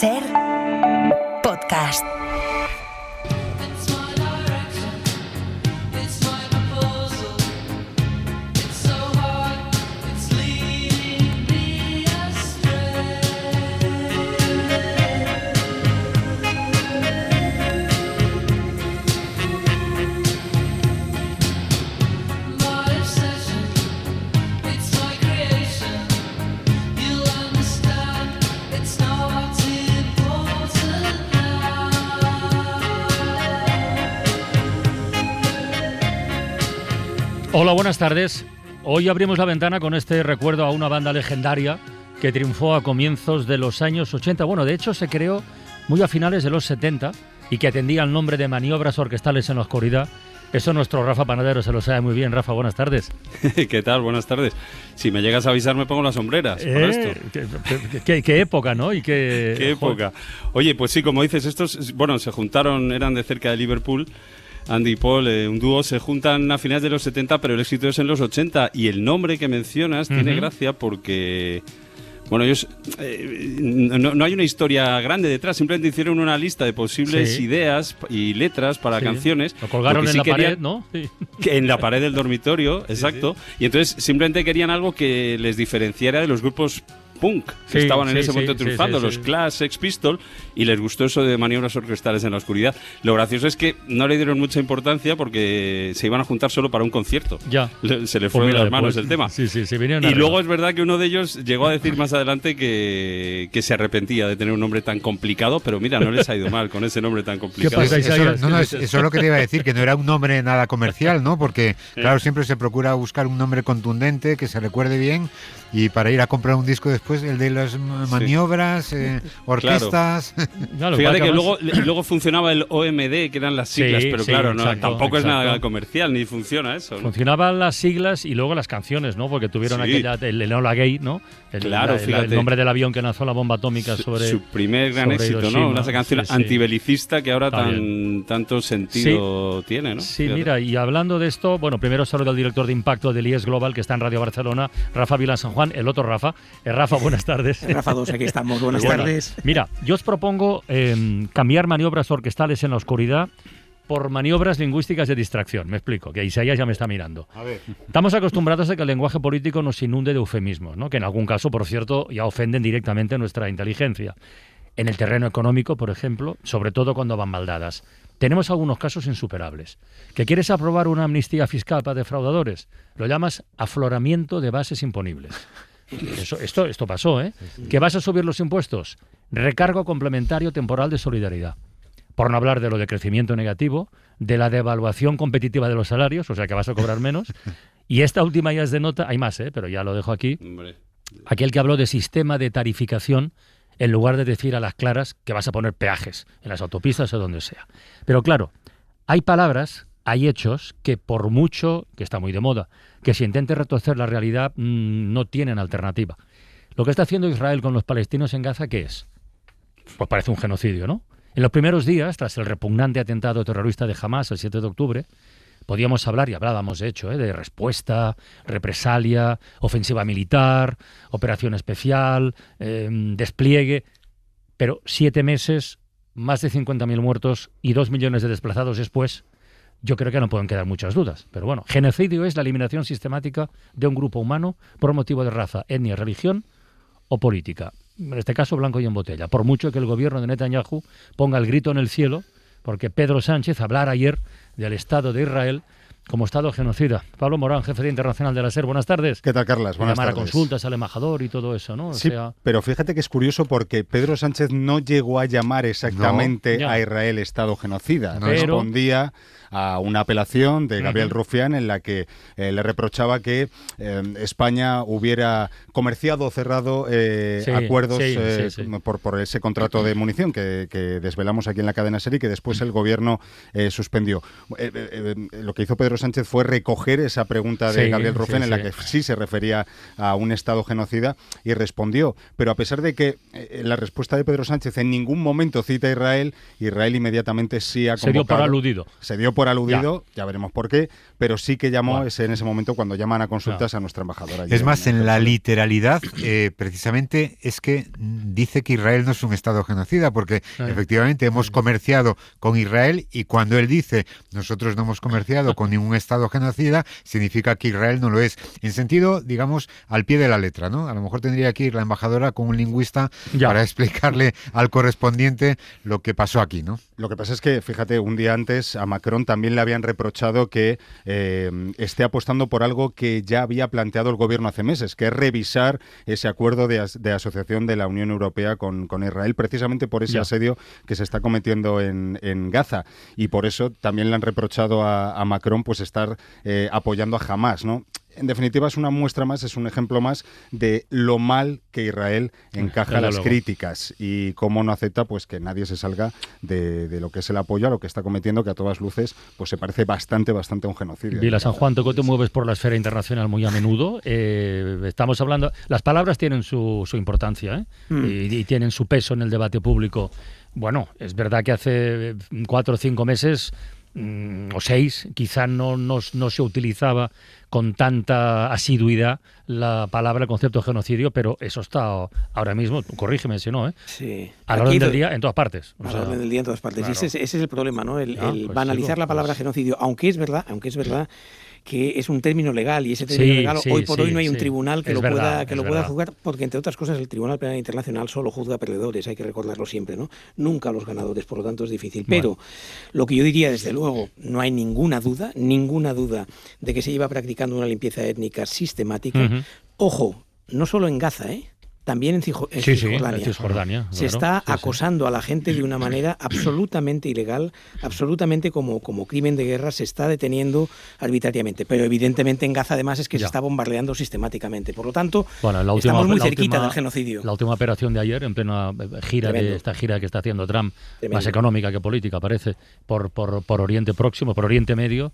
SER Podcast. Hola, buenas tardes. Hoy abrimos la ventana con este recuerdo a una banda legendaria que triunfó a comienzos de los años 80. Bueno, de hecho se creó muy a finales de los 70 y que atendía el nombre de Maniobras Orquestales en la Oscuridad. Eso nuestro Rafa Panadero se lo sabe muy bien. Rafa, buenas tardes. ¿Qué tal? Buenas tardes. Si me llegas a avisar me pongo las sombreras para esto. ¿Qué época, ¿no? Y ¿Qué época? Oye, pues sí, como dices, estos, bueno, se juntaron, eran de cerca de Liverpool. Andy y Paul, un dúo, se juntan a finales de los 70, pero el éxito es en los 80. Y el nombre que mencionas tiene gracia porque, bueno, ellos no hay una historia grande detrás, simplemente hicieron una lista de posibles ideas y letras para canciones. Lo colgaron en la pared, ¿no? Sí. En la pared del dormitorio, exacto. Sí. Y entonces simplemente querían algo que les diferenciara de los grupos punk que estaban en ese momento triunfando, los Clash, Sex Pistols, y les gustó eso de Maniobras Orquestales en la Oscuridad. Lo gracioso es que no le dieron mucha importancia porque se iban a juntar solo para un concierto. Ya. Se le fue de las manos el tema. Sí, y luego es verdad que uno de ellos llegó a decir más adelante que se arrepentía de tener un nombre tan complicado, pero mira, no les ha ido mal con ese nombre tan complicado. Eso es lo que te iba a decir, que no era un nombre nada comercial, ¿no? Porque, claro, siempre se procura buscar un nombre contundente, que se recuerde bien, y para ir a comprar un disco después, el de las maniobras, orquestas. Claro, fíjate que luego funcionaba el OMD, que eran las siglas, pero claro, tampoco es nada comercial, ni funciona eso, ¿no? Funcionaban las siglas y luego las canciones, ¿no? Porque tuvieron el Enola Gay, ¿no? El nombre del avión que lanzó la bomba atómica sobre su primer gran éxito, Hiroshima, ¿no? Una canción antibelicista que ahora tanto sentido tiene, ¿no? Sí, mira, y hablando de esto, bueno, primero saludo al director de Impacto del IES Global, que está en Radio Barcelona, Rafa Vila San Juan, el otro Rafa. Rafa, buenas tardes. Rafa 2, aquí estamos. Buenas tardes. Mira, yo os propongo cambiar maniobras orquestales en la oscuridad por maniobras lingüísticas de distracción. Me explico, que Isaías ya me está mirando. A ver. Estamos acostumbrados a que el lenguaje político nos inunde de eufemismos, ¿no? Que en algún caso, por cierto, ya ofenden directamente nuestra inteligencia. En el terreno económico, por ejemplo, sobre todo cuando van mal dadas. Tenemos algunos casos insuperables. ¿Que quieres aprobar una amnistía fiscal para defraudadores? Lo llamas afloramiento de bases imponibles. Esto pasó, ¿eh? ¿Que vas a subir los impuestos? Recargo complementario temporal de solidaridad. Por no hablar de lo de crecimiento negativo, de la devaluación competitiva de los salarios, o sea que vas a cobrar menos. Y esta última ya es de nota, hay más, pero ya lo dejo aquí. Hombre. Aquel que habló de sistema de tarificación en lugar de decir a las claras que vas a poner peajes en las autopistas o donde sea. Pero claro, hay palabras, hay hechos que por mucho, que está muy de moda, que se intente retorcer la realidad, no tienen alternativa. Lo que está haciendo Israel con los palestinos en Gaza, ¿qué es? Pues parece un genocidio, ¿no? En los primeros días, tras el repugnante atentado terrorista de Hamás el 7 de octubre, podíamos hablar, y hablábamos de hecho, de respuesta, represalia, ofensiva militar, operación especial, despliegue, pero 7 meses, más de 50.000 muertos y 2 millones de desplazados después, yo creo que no pueden quedar muchas dudas. Pero bueno, genocidio es la eliminación sistemática de un grupo humano por motivo de raza, etnia, religión o política. En este caso, blanco y en botella. Por mucho que el gobierno de Netanyahu ponga el grito en el cielo, porque Pedro Sánchez hablara ayer del Estado de Israel como Estado genocida. Pablo Morán, jefe de internacional de la SER, buenas tardes. ¿Qué tal, Carlas? Buenas tardes. Llamar a consultas al embajador y todo eso, ¿no? Pero fíjate que es curioso porque Pedro Sánchez no llegó a llamar exactamente a Israel Estado genocida. Respondía a una apelación de Gabriel Rufián en la que le reprochaba que España hubiera comerciado o cerrado acuerdos por ese contrato de munición que desvelamos aquí en la cadena SER y que después el gobierno suspendió. Lo que hizo Pedro Sánchez fue recoger esa pregunta de Gabriel Rufián, en la que sí se refería a un Estado genocida, y respondió. Pero a pesar de que la respuesta de Pedro Sánchez en ningún momento cita a Israel, Israel inmediatamente sí ha convocado. Se dio por aludido. Se dio por aludido, ya veremos por qué, pero sí que llamó en ese momento cuando llaman a consultas a nuestra embajadora. Es más, en la literalidad, precisamente es que dice que Israel no es un Estado genocida, porque efectivamente hemos comerciado con Israel, y cuando él dice nosotros no hemos comerciado con ningún Estado genocida, significa que Israel no lo es. En sentido, digamos, al pie de la letra, ¿no? A lo mejor tendría que ir la embajadora con un lingüista para explicarle al correspondiente lo que pasó aquí, ¿no? Lo que pasa es que, fíjate, un día antes a Macron también le habían reprochado que esté apostando por algo que ya había planteado el gobierno hace meses, que es revisar ese acuerdo de asociación de la Unión Europea con Israel, precisamente por ese asedio que se está cometiendo en Gaza. Y por eso también le han reprochado a Macron pues estar apoyando a Hamás, ¿no? En definitiva, es una muestra más, es un ejemplo más de lo mal que Israel encaja las críticas y cómo no acepta pues que nadie se salga de lo que es el apoyo a lo que está cometiendo, que a todas luces pues se parece bastante a un genocidio. Vila San Juan, tú que te mueves por la esfera internacional muy a menudo, estamos hablando, las palabras tienen su importancia, y tienen su peso en el debate público. Bueno, es verdad que hace 4 o 5 meses o 6, quizá no se utilizaba con tanta asiduidad la palabra, el concepto de genocidio, pero eso está ahora mismo, corrígeme si no, sí. A la orden del día en todas partes. A la orden del día en todas partes. Claro. Y ese es el problema, ¿no? El banalizar la palabra genocidio, aunque es verdad que es un término legal, y ese término legal hoy por hoy no hay un tribunal que lo pueda juzgar, porque entre otras cosas el Tribunal Penal Internacional solo juzga perdedores, hay que recordarlo siempre, ¿no? Nunca a los ganadores, por lo tanto es difícil. Pero lo que yo diría, desde luego, no hay ninguna duda de que se lleva practicando una limpieza étnica sistemática. Ojo, no solo en Gaza, también en Cisjordania. Se está acosando a la gente de una manera absolutamente ilegal, absolutamente como crimen de guerra, se está deteniendo arbitrariamente. Pero evidentemente en Gaza además es que se está bombardeando sistemáticamente. Por lo tanto, estamos muy cerquita del genocidio. La última operación de ayer, en plena gira de esta gira que está haciendo Trump, más económica que política, parece, por Oriente Próximo, por Oriente Medio,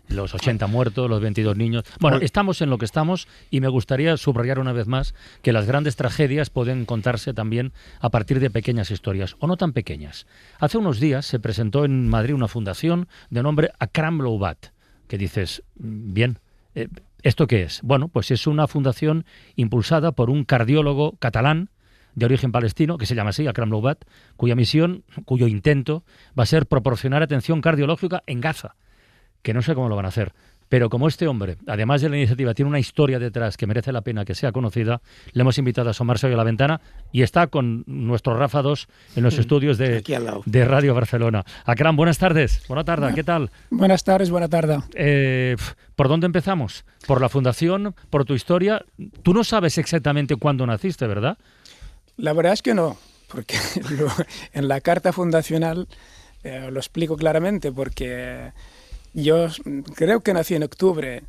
los 80 muertos, los 22 niños. Bueno, estamos en lo que estamos, y me gustaría subrayar una vez más que las grandes tragedias pueden contarse también a partir de pequeñas historias, o no tan pequeñas. Hace unos días se presentó en Madrid una fundación de nombre Akram Loubat, que dices, bien, ¿esto qué es? Bueno, pues es una fundación impulsada por un cardiólogo catalán de origen palestino, que se llama así, Akram Loubat, cuyo intento va a ser proporcionar atención cardiológica en Gaza, que no sé cómo lo van a hacer. Pero como este hombre, además de la iniciativa, tiene una historia detrás que merece la pena que sea conocida, le hemos invitado a asomarse hoy a la ventana, y está con nuestro Rafa 2 en los estudios de Radio Barcelona. Akram, buenas tardes. Buena tarde, ¿qué tal? Buenas tardes, buena tarde. ¿Por dónde empezamos? ¿Por la fundación? ¿Por tu historia? Tú no sabes exactamente cuándo naciste, ¿verdad? La verdad es que no, porque en la carta fundacional lo explico claramente, porque yo creo que nací en octubre,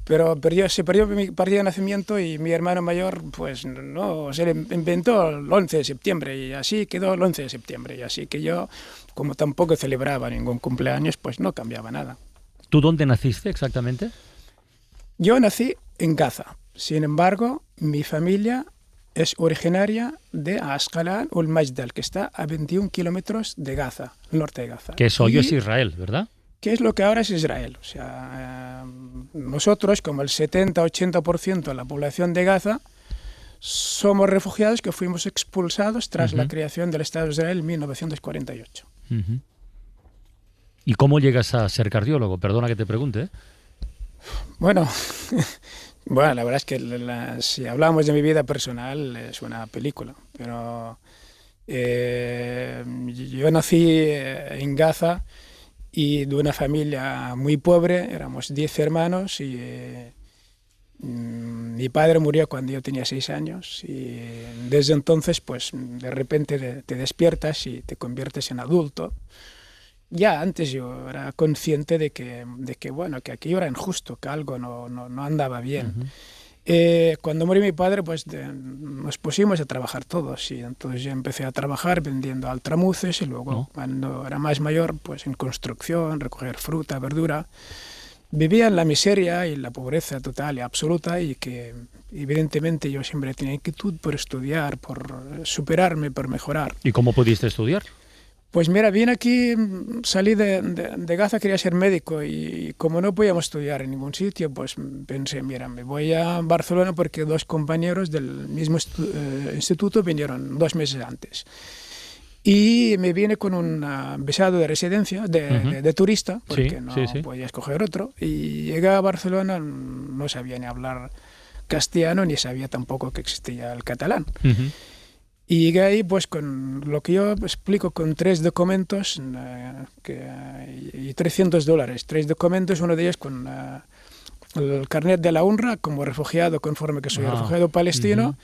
pero se perdió mi partida de nacimiento, y mi hermano mayor pues no se le inventó el 11 de septiembre y así quedó el 11 de septiembre. Y así que yo, como tampoco celebraba ningún cumpleaños, pues no cambiaba nada. ¿Tú dónde naciste exactamente? Yo nací en Gaza. Sin embargo, mi familia es originaria de Ascalán ul Majdal, que está a 21 kilómetros de Gaza, norte de Gaza. Que eso hoy es Israel, ¿verdad? Que es lo que ahora es Israel. O sea, nosotros, como el 70-80% de la población de Gaza, somos refugiados que fuimos expulsados tras la creación del Estado de Israel en 1948. ¿Y cómo llegas a ser cardiólogo? Perdona que te pregunte. Bueno, la verdad es que si hablamos de mi vida personal es una película, pero yo nací en Gaza y de una familia muy pobre, éramos 10 hermanos, y mi padre murió cuando yo tenía 6 años, y desde entonces pues de repente te despiertas y te conviertes en adulto. Ya antes yo era consciente de que aquello era injusto, que algo no andaba bien. Cuando murió mi padre, pues nos pusimos a trabajar todos, y entonces yo empecé a trabajar vendiendo altramuces, y luego cuando era más mayor, pues en construcción, recoger fruta, verdura. Vivía en la miseria y la pobreza total y absoluta, y que evidentemente yo siempre tenía inquietud por estudiar, por superarme, por mejorar. ¿Y cómo pudiste estudiar? Pues mira, vine aquí, salí de Gaza, quería ser médico, y como no podíamos estudiar en ningún sitio, pues pensé, mira, me voy a Barcelona porque 2 compañeros del mismo instituto vinieron 2 meses antes. Y me vine con un visado de residencia, de turista, porque no podía escoger otro. Y llegué a Barcelona, no sabía ni hablar castellano, ni sabía tampoco que existía el catalán. Y llegué ahí pues con lo que yo explico, con 3 documentos y $300. 3 documentos, uno de ellos con el carnet de la UNRWA como refugiado, conforme que soy refugiado palestino,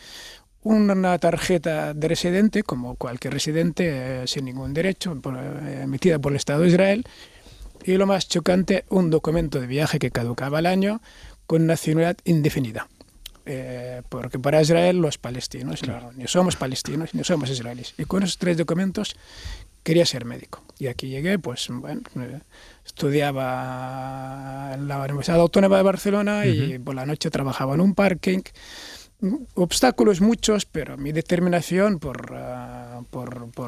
una tarjeta de residente, como cualquier residente sin ningún derecho, emitida por el Estado de Israel, y lo más chocante, un documento de viaje que caducaba al año con nacionalidad indefinida. Porque para Israel los palestinos ni somos palestinos ni somos israelíes. Y con esos 3 documentos quería ser médico. Y aquí llegué, pues bueno, estudiaba en la Universidad Autónoma de Barcelona y por la noche trabajaba en un parking. Obstáculos muchos, pero mi determinación por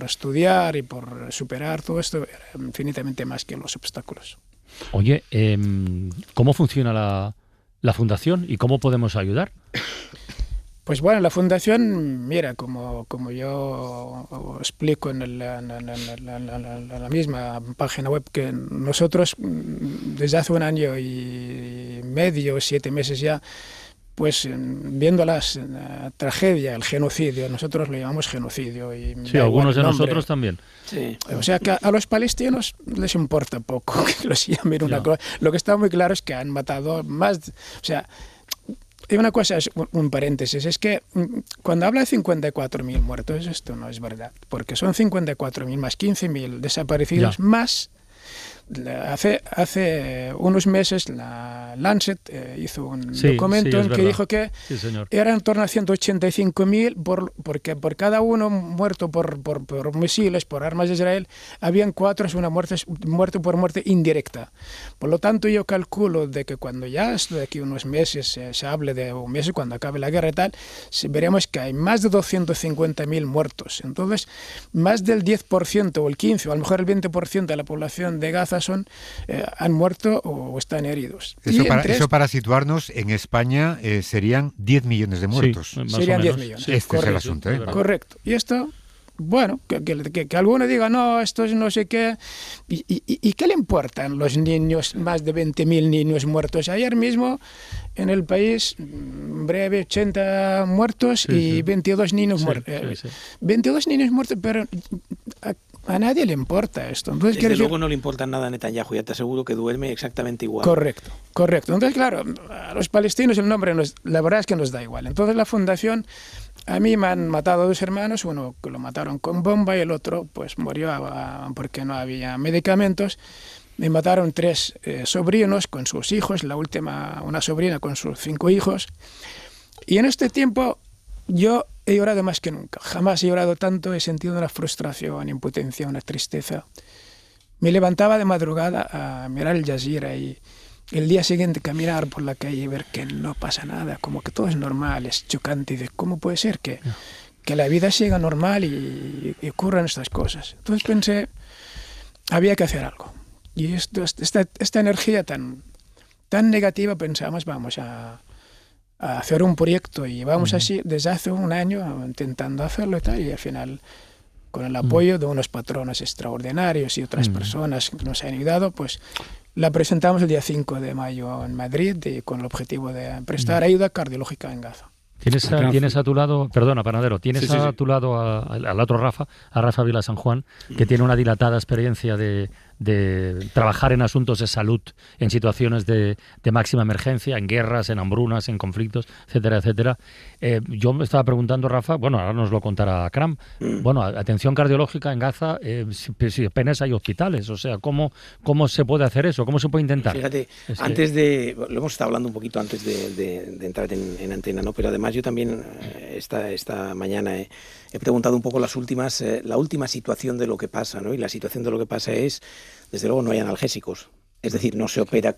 estudiar y por superar todo esto era infinitamente más que los obstáculos. Oye, ¿cómo funciona la fundación y cómo podemos ayudar? Pues bueno, la fundación, mira, como yo explico en la misma página web, que nosotros desde hace 1 año y medio, 7 meses ya, pues viendo la tragedia, el genocidio, nosotros lo llamamos genocidio. Y sí, algunos de nosotros también. Sí. O sea que a los palestinos les importa poco que los llamen una cosa. Lo que está muy claro es que han matado más. O sea, y una cosa, es un paréntesis, es que cuando habla de 54.000 muertos, esto no es verdad, porque son 54.000 más 15.000 desaparecidos más. Hace unos meses la Lancet hizo un documento en que dijo que eran en torno a 185.000 porque por cada uno muerto por misiles, por armas de Israel, habían 4, es una muerte por muerte indirecta. Por lo tanto, yo calculo de que cuando ya de aquí unos meses se hable de un mes, cuando acabe la guerra y tal, veremos que hay más de 250.000 muertos. Entonces, más del 10% o el 15% o a lo mejor el 20% de la población de Gaza han muerto o están heridos. Eso para situarnos, en España serían 10 millones de muertos. Sí, serían 10 millones. Este es el asunto. Correcto. Y esto, bueno, que alguno diga, no, esto es no sé qué. ¿Y qué le importan los niños, más de 20.000 niños muertos? Ayer mismo en el país, breve, 80 muertos y 22 niños muertos. 22 niños muertos, pero a nadie le importa esto. Entonces, desde luego no le importa nada a Netanyahu, ya te aseguro que duerme exactamente igual. Correcto. Entonces, claro, a los palestinos el nombre, la verdad es que nos da igual. Entonces la fundación, a mí me han matado 2 hermanos, uno que lo mataron con bomba y el otro pues murió porque no había medicamentos. Me mataron 3 sobrinos con sus hijos, la última una sobrina con sus 5 hijos. Y en este tiempo yo he llorado más que nunca. Jamás he llorado tanto, he sentido una frustración, impotencia, una tristeza. Me levantaba de madrugada a mirar el Jazeera y el día siguiente caminar por la calle y ver que no pasa nada, como que todo es normal, es chocante. Y de ¿cómo puede ser que la vida siga normal y ocurran estas cosas? Entonces pensé, había que hacer algo. Y esta energía tan negativa, pensamos, vamos a hacer un proyecto, y llevamos así desde hace 1 año intentando hacerlo y tal, y al final, con el apoyo de unos patronos extraordinarios y otras personas que nos han ayudado, pues la presentamos el día 5 de mayo en Madrid, y con el objetivo de prestar ayuda cardiológica en Gaza. Tienes a tu lado, perdona, Panadero, tu lado al otro Rafa, a Rafa Vila San Juan, que tiene una dilatada experiencia de de trabajar en asuntos de salud, en situaciones de máxima emergencia, en guerras, en hambrunas, en conflictos, etcétera, etcétera. Yo me estaba preguntando, Rafa, bueno, ahora nos lo contará Akram, bueno, atención cardiológica en Gaza, si apenas hay hospitales, o sea, ¿cómo se puede hacer eso? ¿Cómo se puede intentar? Fíjate, lo hemos estado hablando un poquito antes de entrar en antena, ¿no? Pero además yo también esta mañana he preguntado un poco la última situación de lo que pasa, ¿no? Y la situación de lo que pasa es, desde luego, no hay analgésicos. Es decir, no se opera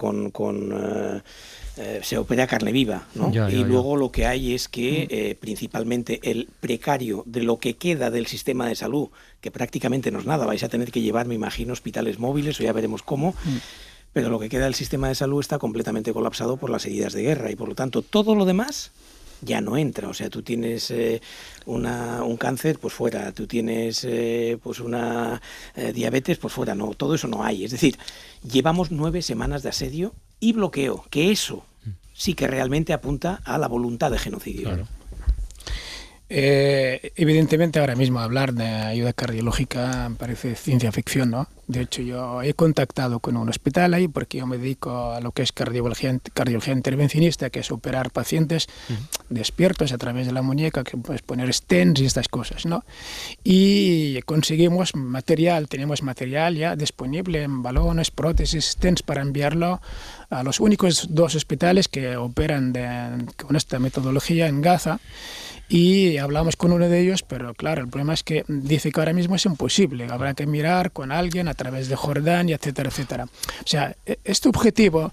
se opera carne viva, ¿no? Luego lo que hay es que principalmente el precario de lo que queda del sistema de salud, que prácticamente no es nada, vais a tener que llevar, me imagino, hospitales móviles, o ya veremos cómo, pero lo que queda del sistema de salud está completamente colapsado por las heridas de guerra y por lo tanto todo lo demás ya no entra. O sea, tú tienes un cáncer, pues fuera, tú tienes pues una diabetes, pues fuera, no, todo eso no hay. Es decir, llevamos 9 semanas de asedio y bloqueo, que eso sí que realmente apunta a la voluntad de genocidio. Claro. Evidentemente ahora mismo hablar de ayuda cardiológica parece ciencia ficción, ¿no? De hecho, yo he contactado con un hospital ahí porque yo me dedico a lo que es cardiología intervencionista, que es operar pacientes despiertos a través de la muñeca, que puedes poner stents y estas cosas, ¿no? Y conseguimos tenemos material ya disponible en balones, prótesis, stents para enviarlo a los únicos 2 hospitales que operan con esta metodología en Gaza. Y hablamos con uno de ellos, pero claro, el problema es que dice que ahora mismo es imposible, habrá que mirar con alguien a través de Jordania, etcétera, etcétera. O sea, este objetivo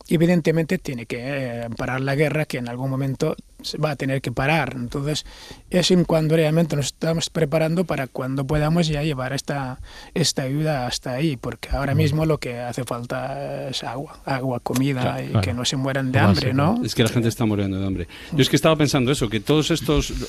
evidentemente tiene que parar la guerra, que en algún momento se va a tener que parar. Entonces, es en cuando realmente nos estamos preparando para cuando podamos ya llevar esta ayuda hasta ahí, porque ahora mismo lo que hace falta es agua, comida, claro, que no se mueran de hambre, ¿no? Es que la gente está muriendo de hambre. Yo es que estaba pensando eso, que todos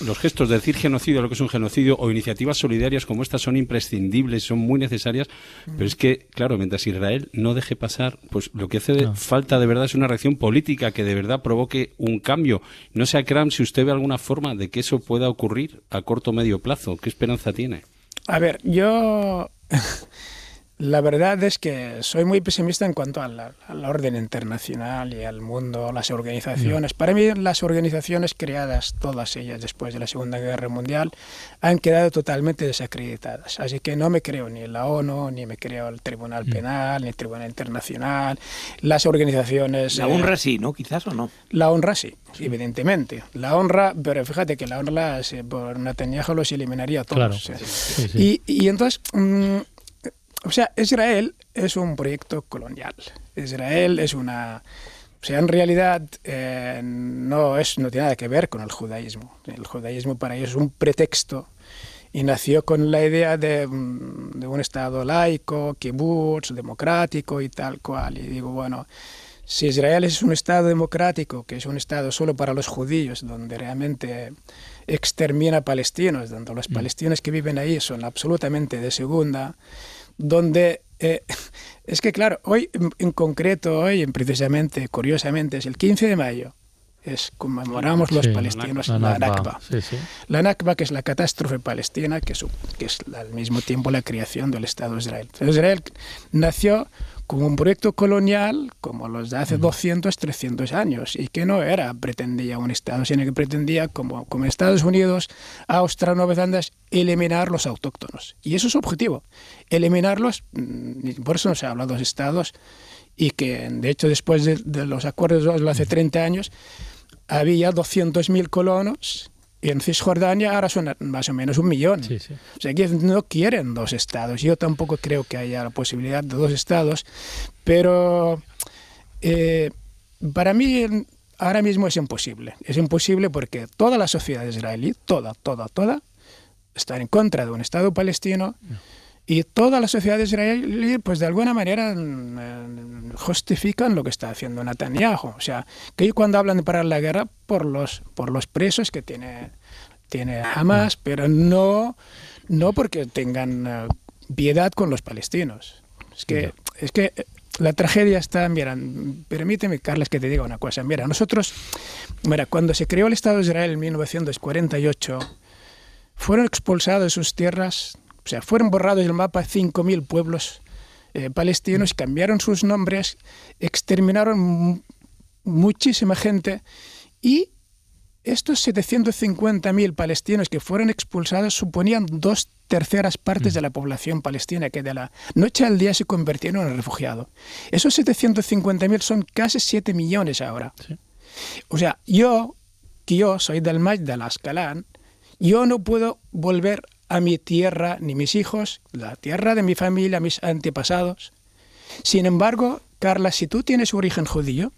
los gestos de decir genocidio, lo que es un genocidio, o iniciativas solidarias como estas son imprescindibles, son muy necesarias, pero es que, claro, mientras Israel no deje pasar, pues lo que hace falta de verdad es una reacción política que de verdad provoque un cambio. No sé, Akram, si usted ve alguna forma de que eso pueda ocurrir a corto o medio plazo. ¿Qué esperanza tiene? A ver, yo la verdad es que soy muy pesimista en cuanto al orden internacional y al mundo, las organizaciones. Para mí, las organizaciones creadas, todas ellas después de la Segunda Guerra Mundial, han quedado totalmente desacreditadas. Así que no me creo ni la ONU, ni me creo el Tribunal Penal, ni el Tribunal Internacional. Las organizaciones... La UNRWA sí, ¿no? Quizás, ¿o no? La UNRWA sí, evidentemente. La UNRWA, pero fíjate que la UNRWA por Netanyahu los eliminaría a todos. Claro. O sea, sí. Y entonces... O sea, Israel es un proyecto colonial. Israel es una... O sea, en realidad no tiene nada que ver con el judaísmo. El judaísmo para ellos es un pretexto y nació con la idea de un Estado laico, kibutz, democrático y tal cual. Y digo, bueno, si Israel es un Estado democrático, que es un Estado solo para los judíos, donde realmente extermina palestinos, donde los palestinos que viven ahí son absolutamente de segunda, donde es que claro, hoy en concreto, precisamente, curiosamente, es el 15 de mayo, conmemoramos los palestinos la Nakba. Sí. La Nakba, que es la catástrofe palestina, que es al mismo tiempo la creación del Estado de Israel. Israel nació como un proyecto colonial como los de hace 200, 300 años y que no pretendía un Estado, sino que pretendía, como Estados Unidos, Austria, Nueva Zelanda, eliminar los autóctonos. Y eso es su objetivo, eliminarlos. Por eso no se habla de los Estados y que, de hecho, después de los acuerdos de Oslo hace 30 años, había 200.000 colonos. Y en Cisjordania ahora son más o menos 1 millón. Sí. O sea, que no quieren 2 estados. Yo tampoco creo que haya la posibilidad de 2 estados, pero para mí ahora mismo es imposible. Es imposible porque toda la sociedad israelí, toda, está en contra de un Estado palestino. Y toda la sociedad israelí, pues de alguna manera justifican lo que está haciendo Netanyahu. O sea, que ellos cuando hablan de parar la guerra por los presos que tiene Hamas, pero no porque tengan piedad con los palestinos. Es que la tragedia está, mira, permíteme, Carles, que te diga una cosa. Mira, cuando se creó el Estado de Israel en 1948, fueron expulsados de sus tierras. O sea, fueron borrados del mapa 5.000 pueblos palestinos, cambiaron sus nombres, exterminaron muchísima gente y estos 750.000 palestinos que fueron expulsados suponían 2/3 partes de la población palestina que de la noche al día se convirtieron en refugiados. Esos 750.000 son casi 7 millones ahora. Sí. O sea, yo soy del Maig de Ascalán, yo no puedo volver a mi tierra, ni mis hijos, la tierra de mi familia, mis antepasados. Sin embargo, Carla, si tú tienes origen judío,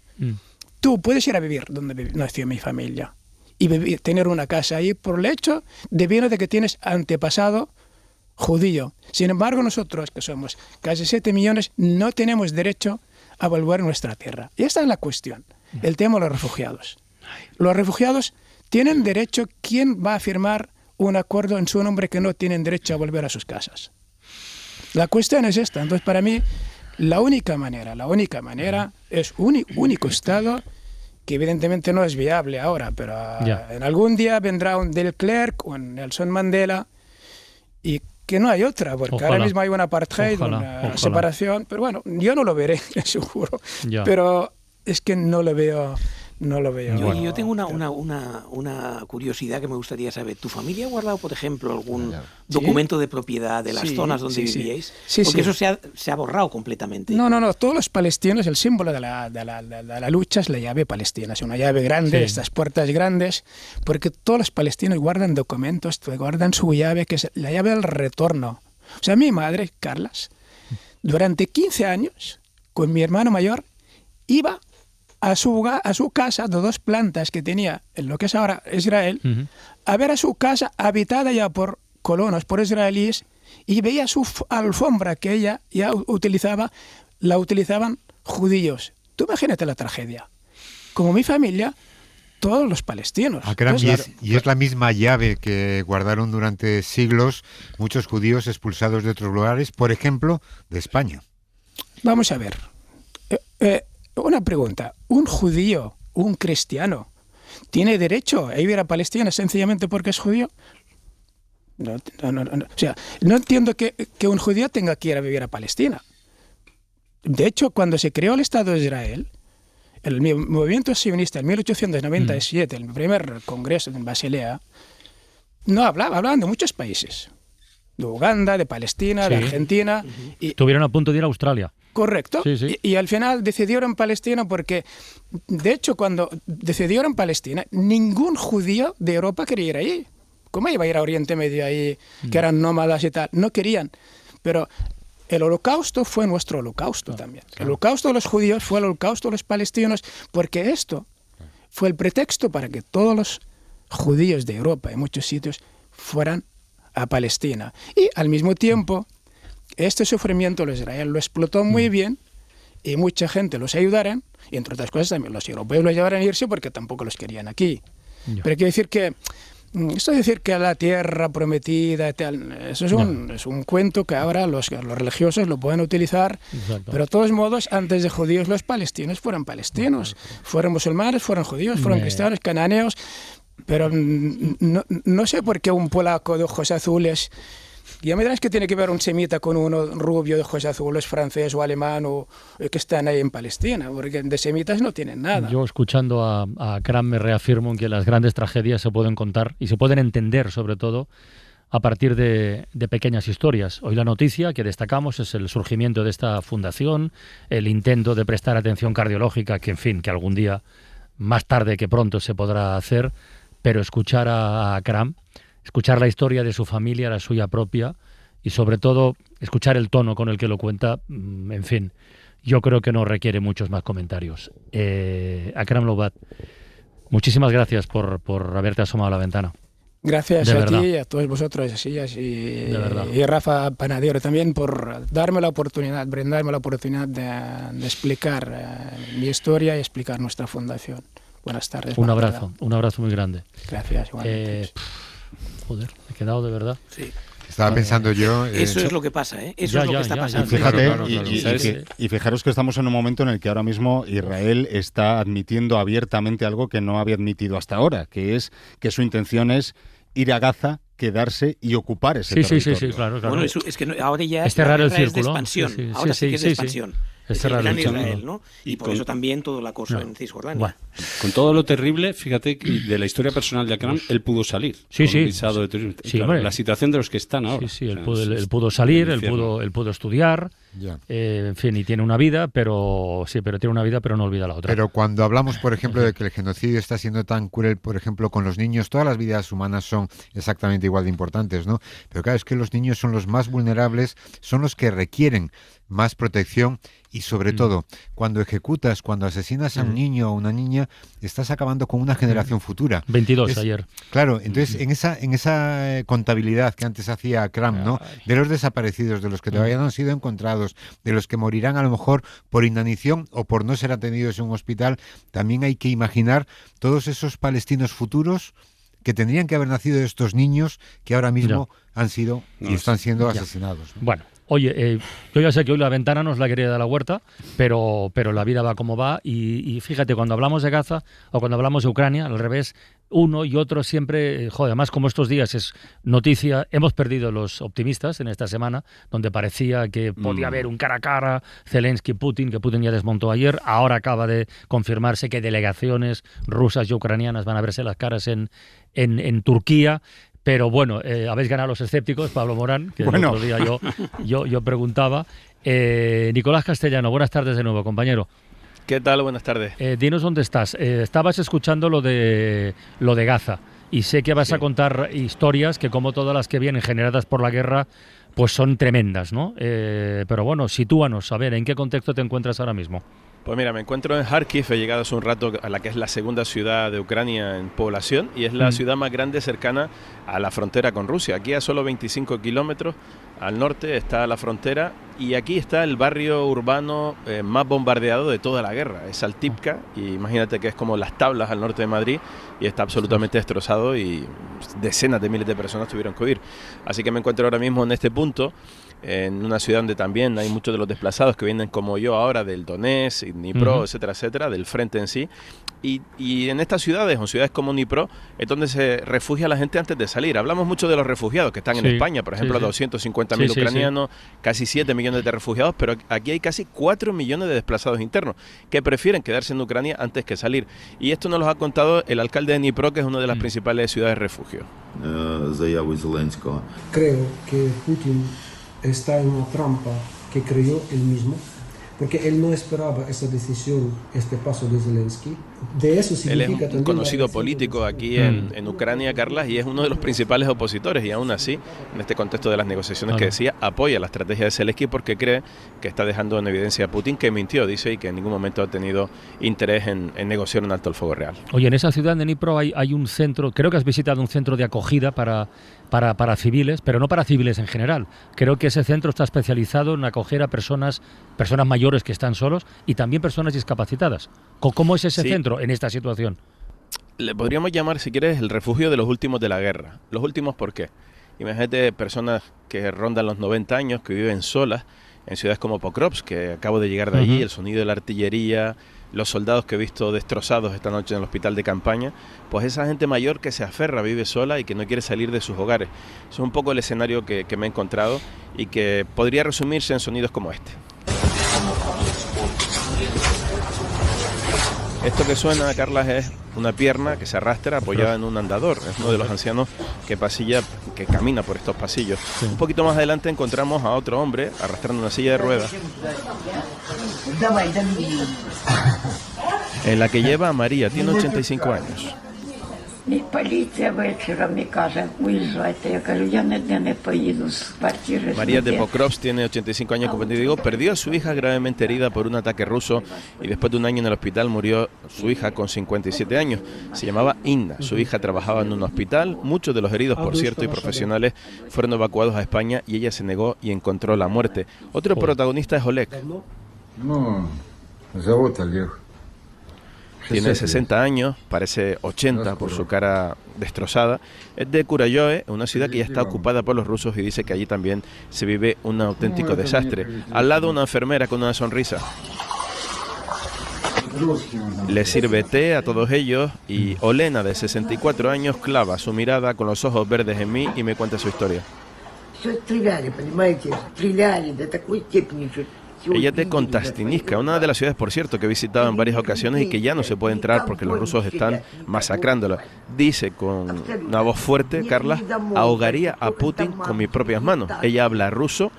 tú puedes ir a vivir donde nació mi familia y tener una casa ahí por el hecho de que tienes antepasado judío. Sin embargo, nosotros, que somos casi 7 millones, no tenemos derecho a volver a nuestra tierra. Y esta es la cuestión, el tema de los refugiados. Los refugiados tienen derecho, ¿quién va a firmar un acuerdo en su nombre que no tienen derecho a volver a sus casas? La cuestión es esta. Entonces, para mí, la única manera es un único Estado, que evidentemente no es viable ahora, pero en algún día vendrá un de Klerk o un Nelson Mandela, y que no hay otra, porque ahora mismo hay un apartheid, una separación, pero bueno, yo no lo veré, seguro, pero es que no lo veo. Yo tengo una curiosidad que me gustaría saber. ¿Tu familia ha guardado, por ejemplo, algún documento de propiedad de las zonas donde vivíais? Porque eso se ha borrado completamente. No. Todos los palestinos, el símbolo de la lucha es la llave palestina. Es una llave grande, estas puertas grandes, porque todos los palestinos guardan documentos, guardan su llave, que es la llave del retorno. O sea, mi madre, Carlas, durante 15 años, con mi hermano mayor, iba a su casa de 2 plantas que tenía en lo que es ahora Israel, a ver a su casa habitada ya por colonos, por israelíes, y veía su alfombra que ella ya la utilizaban judíos. Tú imagínate la tragedia. Como mi familia, todos los palestinos. Y es la misma llave que guardaron durante siglos muchos judíos expulsados de otros lugares, por ejemplo, de España. Vamos a ver. Una pregunta, ¿un judío, un cristiano, tiene derecho a vivir a Palestina sencillamente porque es judío? No. O sea, no entiendo que un judío tenga que ir a vivir a Palestina. De hecho, cuando se creó el Estado de Israel, el movimiento sionista en 1897, el primer congreso en Basilea, no hablaban de muchos países. De Uganda, de Palestina, de Argentina. Y estuvieron a punto de ir a Australia. Correcto. Sí. Y al final decidieron Palestina porque, de hecho, cuando decidieron Palestina, ningún judío de Europa quería ir ahí. ¿Cómo iba a ir a Oriente Medio ahí, que eran nómadas y tal? No querían. Pero el holocausto fue nuestro holocausto también. El holocausto de los judíos fue el holocausto de los palestinos, porque esto fue el pretexto para que todos los judíos de Europa en muchos sitios fueran a Palestina. Y al mismo tiempo, este sufrimiento Israel lo explotó muy bien y mucha gente los ayudaron, y entre otras cosas también los europeos los llevaron a irse porque tampoco los querían aquí. Pero quiero decir que esto de decir que la tierra prometida, eso es un cuento que ahora los religiosos lo pueden utilizar. Exacto. Pero de todos modos, antes de judíos, los palestinos fueron palestinos. Fueron musulmanes, fueron judíos, fueron cristianos, cananeos. Pero no sé por qué un polaco de ojos azules... Ya me dirás que tiene que ver un semita con uno rubio de ojos azules, francés o alemán, o que están ahí en Palestina, porque de semitas no tienen nada. Yo, escuchando a Akram, me reafirmo en que las grandes tragedias se pueden contar y se pueden entender, sobre todo, a partir de pequeñas historias. Hoy la noticia que destacamos es el surgimiento de esta fundación, el intento de prestar atención cardiológica, que en fin, que algún día, más tarde que pronto, se podrá hacer, pero escuchar a Akram, escuchar la historia de su familia, la suya propia, y sobre todo escuchar el tono con el que lo cuenta, en fin, yo creo que no requiere muchos más comentarios. Akram Lobat, muchísimas gracias por haberte asomado a la ventana. Gracias a ti y a todos vosotros, y Rafa Panadero también, por darme la oportunidad, brindarme la oportunidad de explicar mi historia y explicar nuestra fundación. Buenas tardes. Un abrazo muy grande. Gracias, igualmente. Joder, me he quedado de verdad. Sí. Estaba pensando yo... Eso es lo que pasa, ¿eh? Eso es lo que está pasando. Y fijaros que estamos en un momento en el que ahora mismo Israel está admitiendo abiertamente algo que no había admitido hasta ahora, que es que su intención es ir a Gaza quedarse y ocupar ese territorio. Sí, claro. Bueno, es que ahora ya es cerrar el círculo. Es de expansión. Ahora sí que es de expansión. Es el gran Israel, ¿no? Y por eso también todo el acoso en Cisjordania. Bueno, con todo lo terrible, fíjate que de la historia personal de Akram, él pudo salir. Visado de turismo. Claro, la situación de los que están ahora. Él pudo salir, él pudo estudiar, en fin, y tiene una vida, pero tiene una vida, pero no olvida la otra. Pero cuando hablamos, por ejemplo, de que el genocidio está siendo tan cruel, por ejemplo, con los niños, todas las vidas humanas son exactamente igual de importantes, ¿no? Pero claro, es que los niños son los más vulnerables, son los que requieren más protección y sobre todo, cuando ejecutas, cuando asesinas a un niño o una niña, estás acabando con una generación futura. 22 ayer. Claro, entonces en esa contabilidad que antes hacía Akram, ¿no? De los desaparecidos, de los que todavía no han sido encontrados, de los que morirán a lo mejor por inanición o por no ser atendidos en un hospital, también hay que imaginar todos esos palestinos futuros que tendrían que haber nacido de estos niños que ahora mismo han sido y están siendo asesinados, ¿no? Bueno. Oye, yo ya sé que hoy la ventana nos la quería dar la huerta, pero la vida va como va y fíjate, cuando hablamos de Gaza o cuando hablamos de Ucrania, al revés, uno y otro siempre, además como estos días es noticia, hemos perdido los optimistas en esta semana, donde parecía que podía haber un cara a cara, Zelensky-Putin, que Putin ya desmontó ayer, ahora acaba de confirmarse que delegaciones rusas y ucranianas van a verse las caras en Turquía. Pero bueno, habéis ganado los escépticos, Pablo Morán, que el otro día yo preguntaba. Nicolás Castellano, buenas tardes de nuevo, compañero. ¿Qué tal? Buenas tardes. Dinos dónde estás. Estabas escuchando lo de Gaza y sé que vas a contar historias que, como todas las que vienen generadas por la guerra, pues son tremendas, ¿no? Pero bueno, sitúanos, a ver, ¿en qué contexto te encuentras ahora mismo? Pues mira, me encuentro en Kharkiv, he llegado hace un rato a la que es la segunda ciudad de Ucrania en población y es la ciudad más grande cercana a la frontera con Rusia. Aquí a solo 25 kilómetros al norte está la frontera y aquí está el barrio urbano más bombardeado de toda la guerra. Es Saltivka y imagínate que es como Las Tablas al norte de Madrid y está absolutamente destrozado y decenas de miles de personas tuvieron que huir. Así que me encuentro ahora mismo en este punto, en una ciudad donde también hay muchos de los desplazados que vienen como yo ahora del Donetsk, Dnipro, etcétera, etcétera, del frente en sí. Y en estas ciudades, o ciudades como Dnipro, es donde se refugia la gente antes de salir. Hablamos mucho de los refugiados que están en España, por ejemplo, 250.000 ucranianos, casi 7 millones de refugiados, pero aquí hay casi 4 millones de desplazados internos que prefieren quedarse en Ucrania antes que salir. Y esto nos lo ha contado el alcalde de Dnipro, que es una de las principales ciudades de refugio. Creo que Putin está en una trampa que creyó él mismo, porque él no esperaba esa decisión, este paso de Zelensky. De eso significa él es un conocido político aquí en Ucrania, Carlas, y es uno de los principales opositores, y aún así, en este contexto de las negociaciones que decía, apoya la estrategia de Zelensky porque cree que está dejando en evidencia a Putin, que mintió, dice, y que en ningún momento ha tenido interés en negociar un alto el fuego real. Oye, en esa ciudad de Dnipro hay un centro, creo que has visitado un centro de acogida para civiles, pero no para civiles en general. Creo que ese centro está especializado en acoger a personas mayores que están solos y también personas discapacitadas. ¿Cómo es ese centro en esta situación? Le podríamos llamar, si quieres, el refugio de los últimos de la guerra. ¿Los últimos por qué? Imagínate personas que rondan los 90 años, que viven solas en ciudades como Pokrovsk, que acabo de llegar de allí, el sonido de la artillería, los soldados que he visto destrozados esta noche en el hospital de campaña, pues esa gente mayor que se aferra, vive sola y que no quiere salir de sus hogares. Es un poco el escenario que me he encontrado y que podría resumirse en sonidos como este. Esto que suena, Carlas, es una pierna que se arrastra apoyada en un andador. Es uno de los ancianos que camina por estos pasillos. Un poquito más adelante encontramos a otro hombre arrastrando una silla de ruedas, en la que lleva a María, tiene 85 años. María de Pokrovsk tiene 85 años, como te digo, perdió a su hija gravemente herida por un ataque ruso y después de un año en el hospital murió su hija con 57 años. Se llamaba Inna, su hija trabajaba en un hospital, muchos de los heridos, por cierto, y profesionales fueron evacuados a España y ella se negó y encontró la muerte. Otro protagonista es Oleg. Tiene 60 años, parece 80 por su cara destrozada. Es de Kurayoe, una ciudad que ya está ocupada por los rusos y dice que allí también se vive un auténtico desastre. Al lado una enfermera con una sonrisa. Le sirve té a todos ellos y Olena, de 64 años, clava su mirada con los ojos verdes en mí y me cuenta su historia. Ella es de Konstantinivka, una de las ciudades, por cierto, que he visitado en varias ocasiones y que ya no se puede entrar porque los rusos están masacrándola. Dice con una voz fuerte, Carla, ahogaría a Putin con mis propias manos. Ella habla ruso,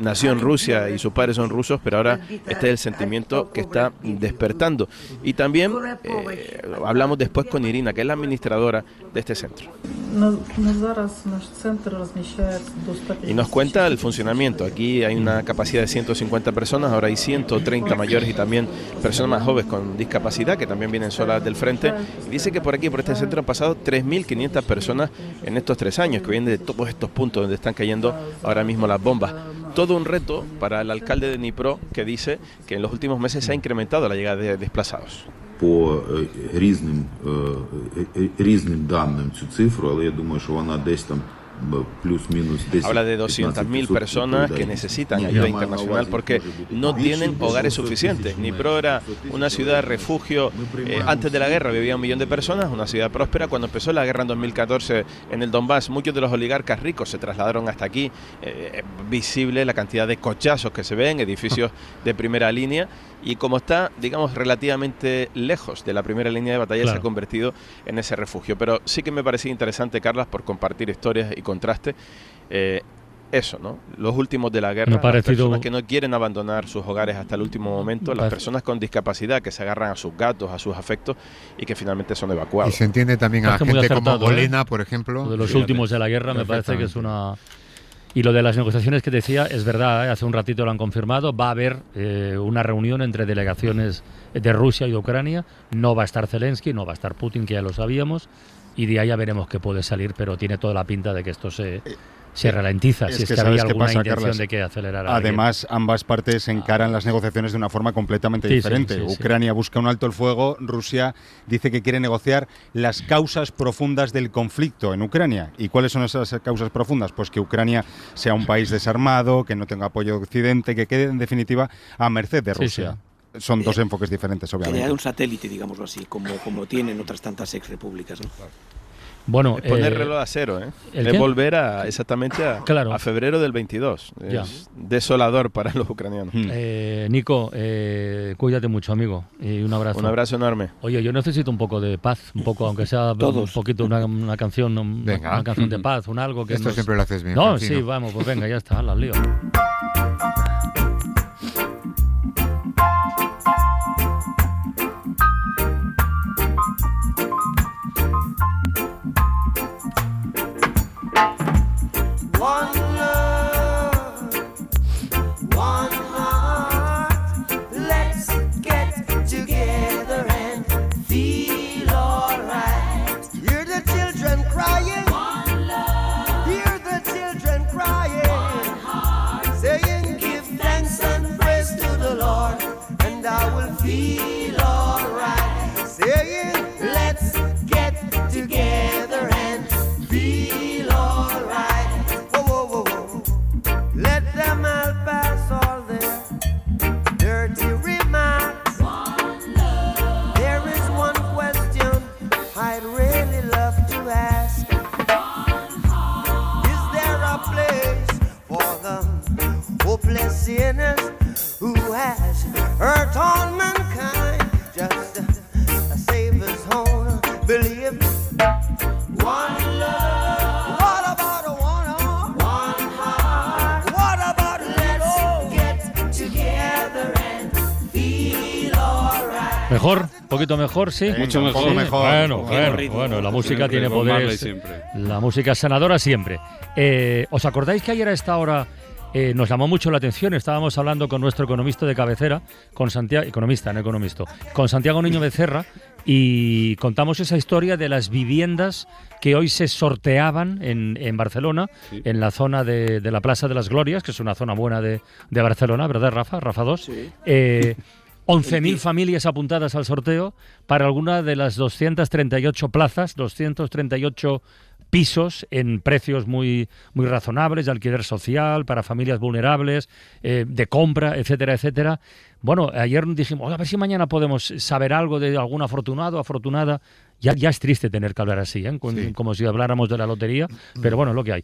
nació en Rusia y sus padres son rusos, pero ahora este es el sentimiento que está despertando. Y también hablamos después con Irina, que es la administradora de este centro. Y nos cuenta el funcionamiento. Aquí hay una capacidad de 150 personas, ahora hay 130 mayores y también personas más jóvenes con discapacidad que también vienen solas del frente. Y dice que por aquí, por este centro, han pasado 3.500 personas en estos 3 años, que vienen de todos estos puntos donde están cayendo ahora mismo las bombas. Todo un reto para el alcalde de Dnipro, que dice que en los últimos meses se ha incrementado la llegada de desplazados. По різним даним цю цифру, але я думаю, що вона десь там Habla de 200.000 personas que necesitan ayuda internacional porque no tienen hogares suficientes. Dnipro era una ciudad refugio. Antes de la guerra vivía 1 millón de personas, una ciudad próspera. Cuando empezó la guerra en 2014 en el Donbass, muchos de los oligarcas ricos se trasladaron hasta aquí. Visible la cantidad de cochazos que se ven, edificios de primera línea. Y como está, digamos, relativamente lejos de la primera línea de batalla, claro, se ha convertido en ese refugio. Pero sí que me parecía interesante, Carlas, por compartir historias y contraste. Eso, ¿no? Los últimos de la guerra, las personas que no quieren abandonar sus hogares hasta el último momento, las personas con discapacidad que se agarran a sus gatos, a sus afectos y que finalmente son evacuados. Y se entiende también a gente como Olena, por ejemplo. Lo de los últimos de la guerra me parece que es una... Y lo de las negociaciones que decía, es verdad, hace un ratito lo han confirmado, va a haber una reunión entre delegaciones de Rusia y de Ucrania, no va a estar Zelensky, no va a estar Putin, que ya lo sabíamos, y de ahí ya veremos qué puede salir, pero tiene toda la pinta de que esto se ralentiza, si es que había alguna intención, Carlas, de que acelerara. Además, ambas partes encaran las negociaciones de una forma completamente diferente. Sí, Ucrania busca un alto el fuego, Rusia dice que quiere negociar las causas profundas del conflicto en Ucrania. ¿Y cuáles son esas causas profundas? Pues que Ucrania sea un país desarmado, que no tenga apoyo de Occidente, que quede en definitiva a merced de Rusia. Sí. Son dos enfoques diferentes, obviamente. Crear un satélite, digámoslo así, como tienen otras tantas exrepúblicas, ¿no? Bueno, es poner reloj a cero, es volver exactamente a febrero del 22. Es desolador para los ucranianos. Nico, cuídate mucho, amigo, y un abrazo. Un abrazo enorme. Oye, yo necesito un poco de paz, un poco, aunque sea un poquito una canción, una canción de paz, un algo que esto siempre lo haces bien. No, Francino. Sí, vamos, pues venga, ya está, la lío. Mejor, un poquito mejor, sí. Mucho mejor. Sí. Bueno, la música tiene poderes. La música es sanadora siempre. ¿Os acordáis que ayer a esta hora nos llamó mucho la atención? Estábamos hablando con nuestro economista de cabecera, con Santiago, con Santiago Niño Becerra, y contamos esa historia de las viviendas que hoy se sorteaban en Barcelona, sí, en la zona de la Plaza de las Glorias, que es una zona buena de Barcelona, ¿verdad, Rafa? Rafa 2. Sí. 11.000 familias apuntadas al sorteo para alguna de las 238 plazas, 238 pisos en precios muy, muy razonables, de alquiler social, para familias vulnerables, de compra, etcétera, etcétera. Bueno, ayer dijimos, a ver si mañana podemos saber algo de algún afortunado, afortunada. Ya es triste tener que hablar así, como si habláramos de la lotería, pero bueno, lo que hay.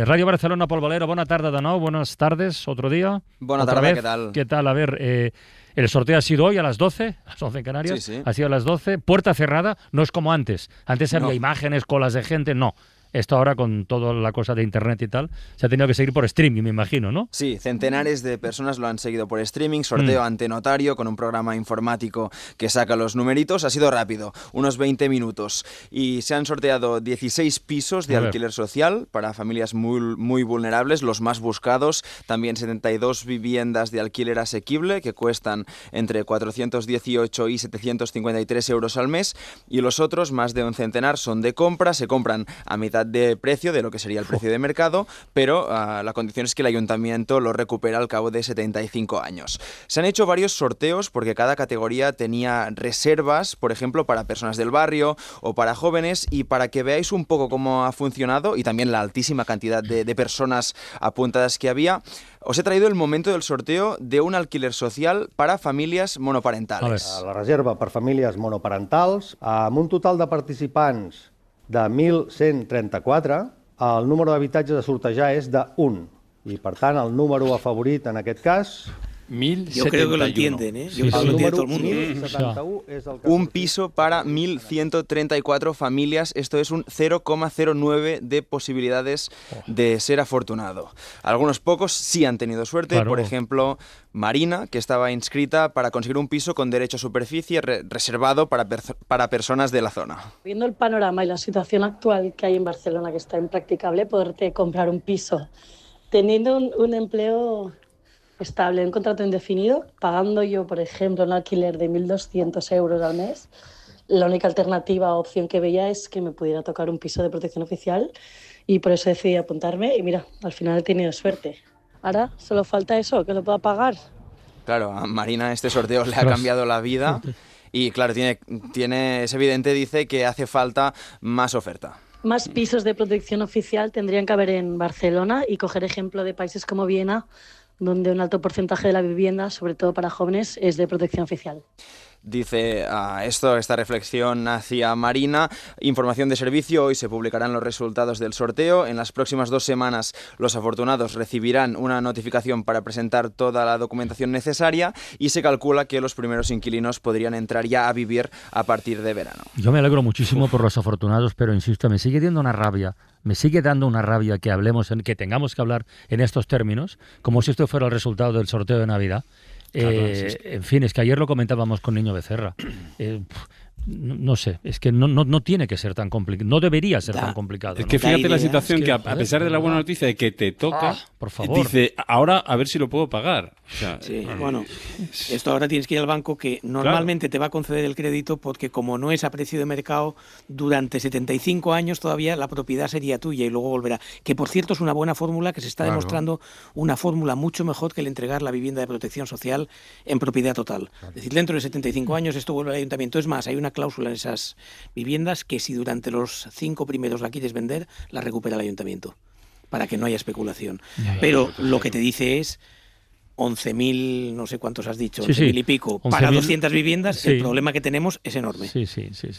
Radio Barcelona, Pol Valero, buena tarde de nou, buenas tardes, otro día. Buena tarde, ¿qué tal? ¿Qué tal? A ver, el sorteo ha sido hoy a las 12, a las 11 en Canarias, sí. Ha sido a las 12, puerta cerrada, no es como antes. Antes había imágenes, colas de gente, no. Esto ahora, con toda la cosa de internet y tal, se ha tenido que seguir por streaming, me imagino, ¿no? Sí, centenares de personas lo han seguido por streaming, sorteo ante notario con un programa informático que saca los numeritos. Ha sido rápido, unos 20 minutos. Y se han sorteado 16 pisos de alquiler social para familias muy vulnerables, los más buscados. También 72 viviendas de alquiler asequible que cuestan entre 418 y 753 euros al mes. Y los otros, más de un centenar, son de compra, se compran a mitad de precio de lo que sería el precio de mercado, pero la condición es que el ayuntamiento lo recupera al cabo de 75 años. Se han hecho varios sorteos porque cada categoría tenía reservas, por ejemplo, para personas del barrio o para jóvenes, y para que veáis un poco cómo ha funcionado y también la altísima cantidad de personas apuntadas que había, os he traído el momento del sorteo de un alquiler social para familias monoparentales. La reserva per famílies monoparentals, amb un total de participants de 1.134, el número d'habitatges a sortejar és de 1. I, per tant, el número afavorit en aquest cas... 1071. Yo creo que lo entienden, ¿eh? Yo creo que lo entiende todo el mundo. 1071 es el un piso para 1.134 familias, esto es un 0,09 de posibilidades de ser afortunado. Algunos pocos sí han tenido suerte, por ejemplo, Marina, que estaba inscrita para conseguir un piso con derecho a superficie reservado para personas de la zona. Viendo el panorama y la situación actual que hay en Barcelona, que está impracticable poderte comprar un piso, teniendo un empleo estable, un contrato indefinido, pagando yo, por ejemplo, un alquiler de 1.200 euros al mes, la única alternativa o opción que veía es que me pudiera tocar un piso de protección oficial, y por eso decidí apuntarme y mira, al final he tenido suerte. Ahora solo falta eso, que lo pueda pagar. Claro, a Marina este sorteo le ha cambiado la vida y claro, es evidente, dice que hace falta más oferta. Más pisos de protección oficial tendrían que haber en Barcelona, y coger ejemplo de países como Viena, donde un alto porcentaje de la vivienda, sobre todo para jóvenes, es de protección oficial. Dice esta reflexión hacia Marina. Información de servicio, hoy se publicarán los resultados del sorteo. En las próximas 2 semanas los afortunados recibirán una notificación para presentar toda la documentación necesaria, y se calcula que los primeros inquilinos podrían entrar ya a vivir a partir de verano. Yo me alegro muchísimo por los afortunados, pero insisto, me sigue dando una rabia que hablemos, que tengamos que hablar en estos términos, como si esto fuera el resultado del sorteo de Navidad. En fin, es que ayer lo comentábamos con Niño Becerra. No sé, es que no tiene que ser tan complicado, no debería ser tan complicado. Es que fíjate la situación, que a pesar de la buena noticia de que te toca, por favor, dice, ahora a ver si lo puedo pagar. O sea, bueno, esto ahora tienes que ir al banco, que normalmente te va a conceder el crédito, porque como no es a precio de mercado, durante 75 años todavía la propiedad sería tuya y luego volverá. Que por cierto es una buena fórmula, que se está demostrando una fórmula mucho mejor que el entregar la vivienda de protección social en propiedad total. Es decir, dentro de 75 años esto vuelve al ayuntamiento. Es más, hay una cláusula en esas viviendas que si durante los 5 primeros la quieres vender, la recupera el ayuntamiento, para que no haya especulación. Pero lo que te dice es 11.000, no sé cuántos has dicho, 11.000 y pico, para 200 viviendas, el problema que tenemos es enorme. Sí.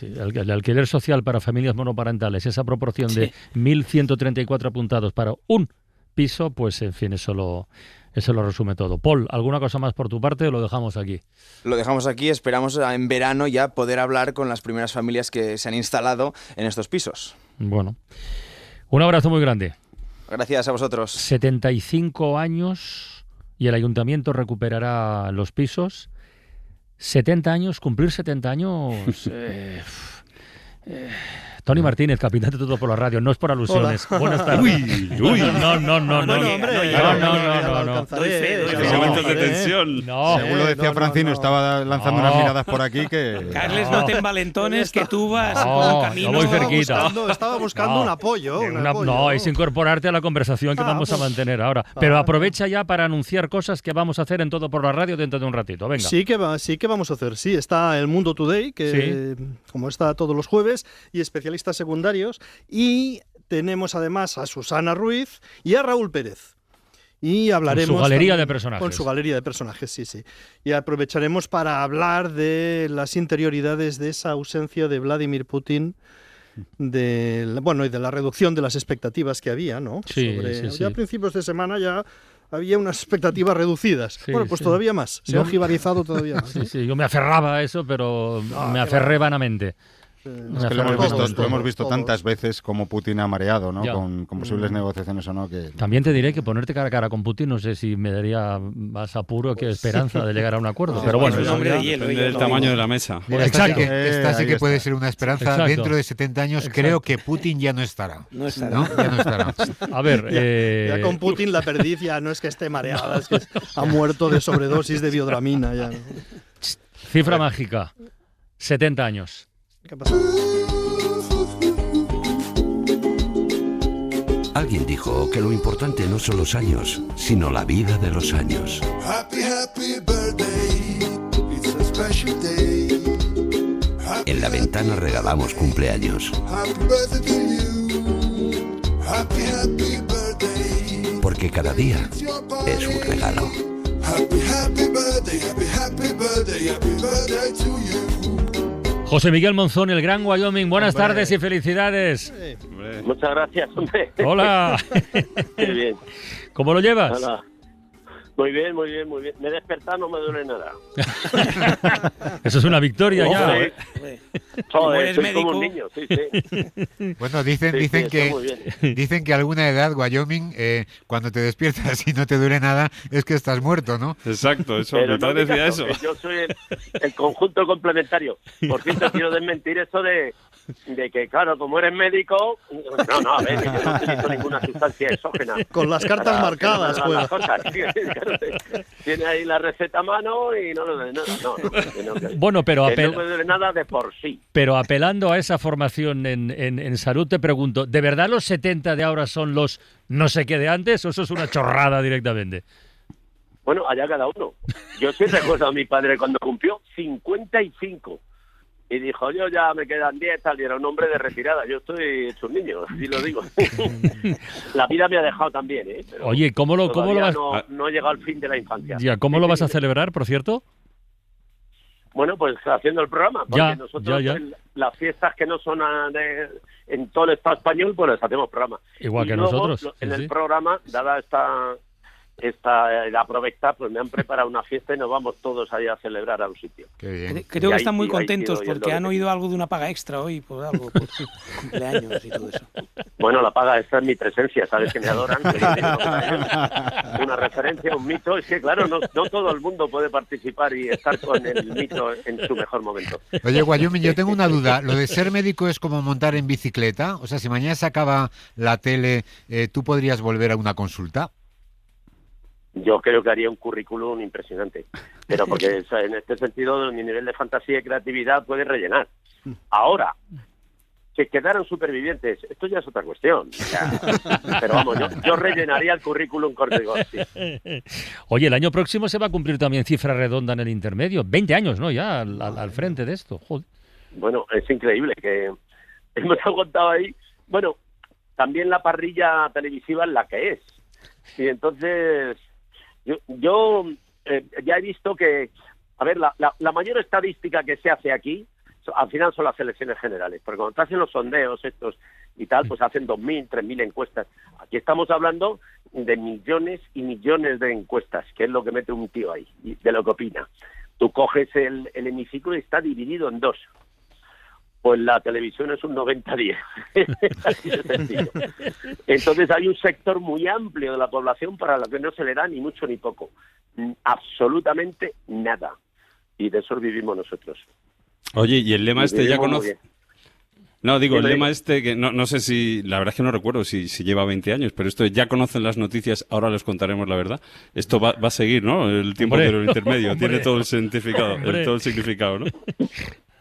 El alquiler social para familias monoparentales, esa proporción de 1.134 apuntados para un piso, pues en fin, eso lo resume todo. Pol, ¿alguna cosa más por tu parte o lo dejamos aquí? Lo dejamos aquí, esperamos en verano ya poder hablar con las primeras familias que se han instalado en estos pisos. Bueno, un abrazo muy grande. Gracias a vosotros. 75 años y el ayuntamiento recuperará los pisos. 70 años, cumplir 70 años... Tony Martínez, capitán de Todo por la Radio, no es por alusiones. Hola. Buenas tardes. Uy. No. No. Momentos de tensión. No. Según lo decía Francino, estaba lanzando unas miradas por aquí que... Carles, no te envalentones, que tú vas por un camino... No voy cerquita. Estaba buscando un apoyo. No, es incorporarte a la conversación que vamos a mantener ahora. Pero aprovecha ya para anunciar cosas que vamos a hacer en Todo por la Radio dentro de un ratito. Venga. Sí que vamos a hacer. Sí, está el Mundo Today, que como está todos los jueves, y especialmente especialistas secundarios, y tenemos además a Susana Ruiz y a Raúl Pérez. Y hablaremos con su galería de personajes. Con su galería de personajes, sí. Y aprovecharemos para hablar de las interioridades de esa ausencia de Vladimir Putin, y de la reducción de las expectativas que había, ¿no? Sí. Ya a principios de semana ya había unas expectativtas reducidas. Pues todavía más. Se ha ojivarizado todavía más. Sí, yo me aferraba a eso, pero me aferré vanamente. Es que lo hemos visto tantas veces como Putin ha mareado, ¿no? Con posibles negociaciones o no. Que... También te diré que ponerte cara a cara con Putin no sé si me daría más apuro que esperanza de llegar a un acuerdo. Pero bueno, depende del tamaño de la mesa. Mira, esta sí que puede ser una esperanza. Exacto. Dentro de 70 años creo que Putin ya no estará. No estará. ¿No? Ya no estará. A ver, ya con Putin la perdiz ya no es que esté mareada, es que ha muerto de sobredosis de biodramina. Ya. Cifra mágica, 70 años. ¿Qué pasa? Alguien dijo que lo importante no son los años, sino la vida de los años. En La Ventana regalamos cumpleaños. Porque cada día es un regalo. José Miguel Monzón, el Gran Wyoming, buenas tardes y felicidades. Muchas gracias, hombre. Hola. Qué bien. ¿Cómo lo llevas? Hola. Muy bien. Me he despertado, no me duele nada. Eso es una victoria ya. Joder, eres médico. Como un niño, sí. Bueno, dicen que a alguna edad, Wyoming, cuando te despiertas y no te duele nada, es que estás muerto, ¿no? Exacto, eso. Pero mi padre decía eso. Yo soy el conjunto complementario. Por cierto, quiero desmentir eso de que, claro, como eres médico... No, a ver, yo no utilizo ninguna sustancia exógena. Con las cartas marcadas, pues. Las cosas. Tiene ahí la receta a mano y no le duele nada. No, bueno, pero no me duele nada de por sí. Pero apelando a esa formación en salud, te pregunto, ¿de verdad los 70 de ahora son los no sé qué de antes o eso es una chorrada directamente? Bueno, allá cada uno. Yo sí recuerdo a mi padre cuando cumplió 55. Y dijo, yo ya me quedan 10, tal, y era un hombre de retirada. Yo estoy hecho un niño, así lo digo. La vida me ha dejado también, ¿eh? Pero oye, ¿cómo lo vas? No he llegado al fin de la infancia. Ya, ¿cómo lo vas a celebrar, por cierto? Bueno, pues haciendo el programa. Porque nosotros las fiestas que no son en todo el Estado español, pues les hacemos programa. Igual y que luego, nosotros. En el programa, dada la provecta, pues me han preparado una fiesta y nos vamos todos ahí a celebrar a un sitio. Qué bien. Creo que están muy contentos porque han oído algo de una paga extra hoy, por algo, por cumpleaños y todo eso. Bueno, la paga extra es mi presencia, sabes que me adoran. Una referencia, un mito. Es que, claro, no todo el mundo puede participar y estar con el mito en su mejor momento. Oye, Wyoming, yo tengo una duda. ¿Lo de ser médico es como montar en bicicleta? O sea, si mañana se acaba la tele, ¿tú podrías volver a una consulta? Yo creo que haría un currículum impresionante, pero porque en este sentido mi nivel de fantasía y creatividad puede rellenar. Ahora, que quedaron supervivientes, esto ya es otra cuestión. Pero vamos, yo rellenaría el currículum con rigor, sí. Oye, el año próximo se va a cumplir también cifra redonda en el intermedio. 20 años, ¿no? Ya al frente de esto. Joder. Bueno, es increíble que hemos contado ahí. Bueno, también la parrilla televisiva es la que es. Y entonces... Yo ya he visto que, a ver, la mayor estadística que se hace aquí, al final son las elecciones generales, porque cuando te hacen los sondeos estos y tal, pues hacen 2.000, 3.000 encuestas. Aquí estamos hablando de millones y millones de encuestas, que es lo que mete un tío ahí, de lo que opina. Tú coges el hemiciclo y está dividido en dos. Pues la televisión es un 90-10. Así de sencillo. Entonces hay un sector muy amplio de la población para lo que no se le da ni mucho ni poco. Absolutamente nada. Y de eso vivimos nosotros. Oye, ¿y el lema ya conoce? No, digo, el lema que no sé si, la verdad es que no recuerdo si lleva 20 años, pero esto ya conocen las noticias, ahora les contaremos la verdad. Esto va a seguir, ¿no? El tiempo de lo intermedio, tiene todo el significado, ¿no?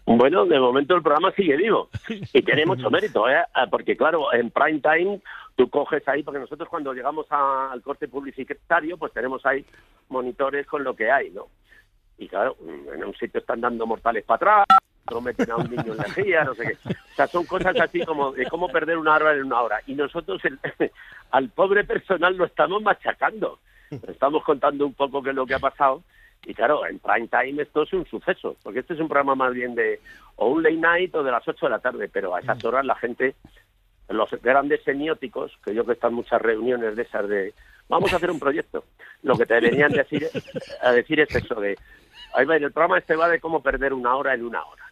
Bueno, de momento el programa sigue vivo y tiene mucho mérito, porque claro, en prime time tú coges ahí, porque nosotros cuando llegamos al corte publicitario, pues tenemos ahí monitores con lo que hay, ¿no? Y claro, en un sitio están dando mortales para atrás, no meten a un niño en lejía, no sé qué. O sea, son cosas así como de cómo perder una hora en una hora. Y nosotros al pobre personal lo estamos machacando. Estamos contando un poco qué es lo que ha pasado. Y claro, en prime time esto es un suceso, porque este es un programa más bien de o un late night o de las 8 de la tarde, pero a esas horas la gente, los grandes semióticos, que yo que están en muchas reuniones de esas de vamos a hacer un proyecto, lo que te deberían decir es eso de ahí va, el programa este va de cómo perder una hora en una hora.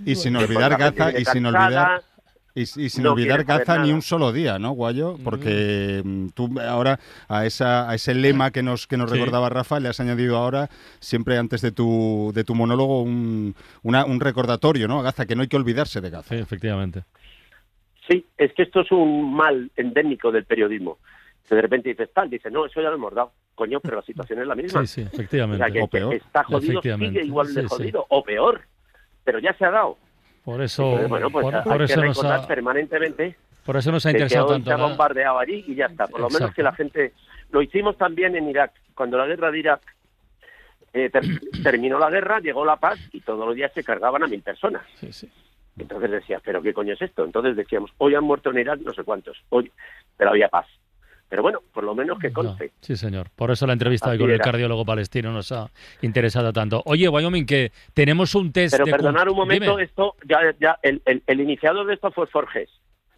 Y sin olvidar Gaza, y sin olvidar Gaza ni un solo día, ¿no, Guayo? Porque tú ahora a ese lema que nos recordaba Rafa le has añadido ahora, siempre antes de tu monólogo, un recordatorio, ¿no? A Gaza, que no hay que olvidarse de Gaza. Sí, efectivamente. Sí, es que esto es un mal endémico del periodismo. Que de repente dices, no, eso ya lo hemos dado. Coño, pero la situación es la misma. Sí, efectivamente. O sea, que o peor. Está jodido, sigue igual de jodido, o peor. Pero ya se ha dado. Por eso, entonces, bueno, pues por hay eso que recordar permanentemente. Por eso nos ha interesado tanto. Se ha bombardeado allí y ya está. Por lo menos que la gente. Lo hicimos también en Irak. Cuando la guerra de Irak terminó la guerra, llegó la paz y todos los días se cargaban a 1000 personas. Sí, sí. Entonces decías, ¿pero qué coño es esto? Entonces decíamos, hoy han muerto en Irak no sé cuántos, hoy, pero había paz. Pero bueno, por lo menos que conste. Sí, señor. Por eso la entrevista hoy con el cardiólogo palestino nos ha interesado tanto. Oye, Wyoming, que tenemos un test Pero perdonar un momento, dime. Esto ya el iniciador de esto fue Forges.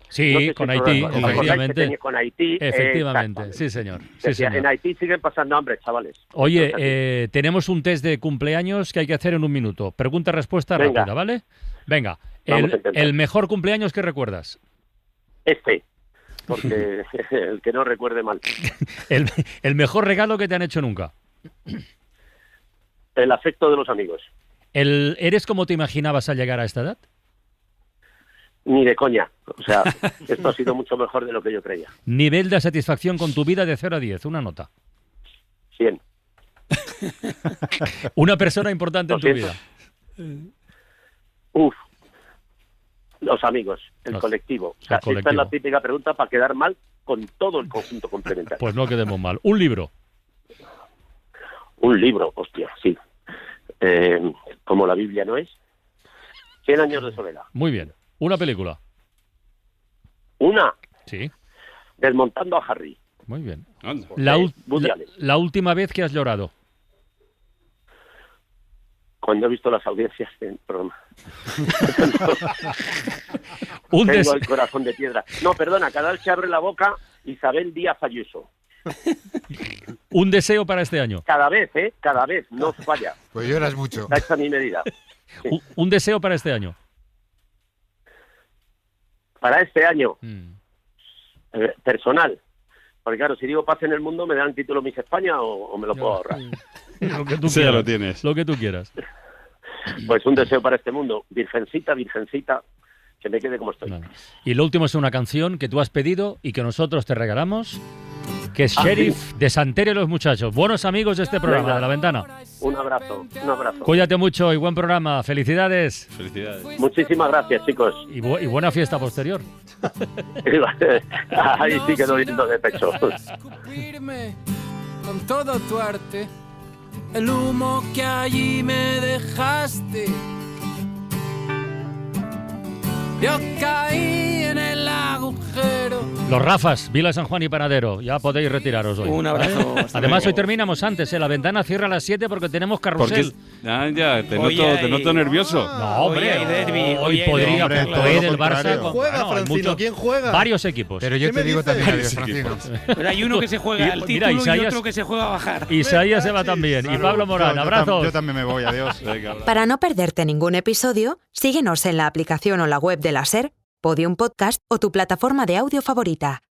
Sí, no sé con si Haití, efectivamente. Con Haití, efectivamente, sí, señor. Sí, señor. En Haití siguen pasando hambre, chavales. Oye, tenemos un test de cumpleaños que hay que hacer en un minuto. Pregunta-respuesta rápida, ¿vale? Venga, el mejor cumpleaños que recuerdas. Porque el que no recuerde mal. El mejor regalo que te han hecho nunca. El afecto de los amigos. ¿Eres como te imaginabas al llegar a esta edad? Ni de coña. O sea, esto ha sido mucho mejor de lo que yo creía. Nivel de satisfacción con tu vida de 0 a 10, una nota. 100. Una persona importante 200. En tu vida. Los amigos, el colectivo. O sea, esta es la típica pregunta para quedar mal con todo el conjunto complementario. Pues no quedemos mal. ¿Un libro? Un libro, hostia, sí. Como la Biblia no es. 100 años de soledad. Muy bien. ¿Una película? ¿Una? Sí. Desmontando a Harry. Muy bien. La última vez que has llorado. Cuando he visto las audiencias en programa. Tengo el corazón de piedra. No, perdona, cada vez que abre la boca, Isabel Díaz Ayuso. Un deseo para este año. Cada vez, no falla. Pues lloras mucho. Esa es mi medida. Sí. Un deseo para este año. Para este año. Personal. Porque claro, si digo paz en el mundo, ¿me dan título Miss España o me lo puedo ahorrar? Lo que tú sí, quieras. Lo tienes. Lo que tú quieras. Pues un deseo para este mundo. Virgencita, que me quede como estoy. Vale. Y lo último es una canción que tú has pedido y que nosotros te regalamos, que es Sheriff ¿sí? de Santero y los Muchachos. Buenos amigos de este programa, de La Ventana. Un abrazo. Cuídate mucho y buen programa. Felicidades. Muchísimas gracias, chicos. Y buena fiesta posterior. Ahí sí quedo lindo de pecho. Con todo tu arte, el humo que allí me dejaste. Yo caí en el agujero. Los Rafas, Vila San Juan y Panadero. Ya podéis retiraros hoy. Un abrazo. ¿Vale? Además, hoy terminamos antes. La ventana cierra a las 7 porque tenemos carrusel. Te noto nervioso. No, hombre. Hoy podría caer el Barça. ¿Quién juega? Varios equipos. Pero yo te digo también, adiós, Francino. Pero hay uno que se juega al título y otro que se juega a bajar. Isaías se va también. Y Pablo Morán, abrazos. Yo también me voy, adiós. Para no perderte ningún episodio, síguenos en la aplicación o la web de la SER, Podium Podcast o tu plataforma de audio favorita.